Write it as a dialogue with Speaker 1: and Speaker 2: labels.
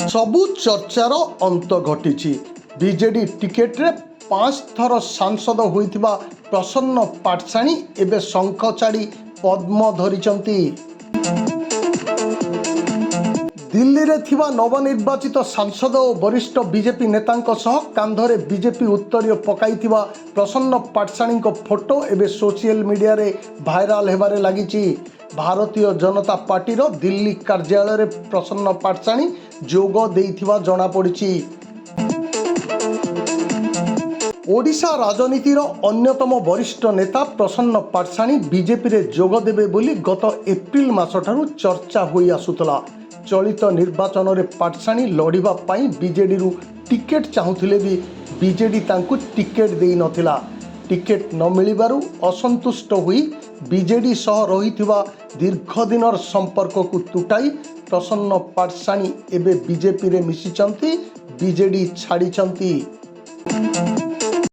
Speaker 1: सबु चर्चार अंत घटी। बीजेडी टिकेट्रे 5 थर सांसद होइथिबा प्रसन्न पाटसाणी एबे शंख छाड़ी पद्म धरिचंती। दिल्ली रे थिबा नवनिर्वाचित सांसद और वरिष्ठ बीजेपी नेतांक सह कांधरे बीजेपी उत्तरीय पकाइथिबा प्रसन्न पाटसाणी फोटो एबे सोशल मीडिया रे भाइराल हेबारे लागिछि। भारतीय जनता पार्टी रो दिल्ली कार्यालय रे प्रसन्न पाटसाणी जोग देइथिबा जणा पड़िछि। ओडिशा राजनीतिर अन्यतम वरिष्ठ नेता प्रसन्न पाटसाणी बीजेपी रे जोग देबे बोली गत एप्रिल मासठारु चर्चा होई आसुतला। चलित निर्वाचन रे पाटसाणी लड़िबा पाई बीजेडी रु टिकेट चाहुथिले भी बीजेडी तांकु टिकेट देई नथिला। टिकेट न मिलिबारु असंतुष्ट हुई बीजेडी सह रहिथिबा दीर्घ दिनर संपर्क को तुटाई प्रसन्न पाटसाणी एबे बीजेपी रे मिशिचंती, बीजेडी छाड़ीचंती।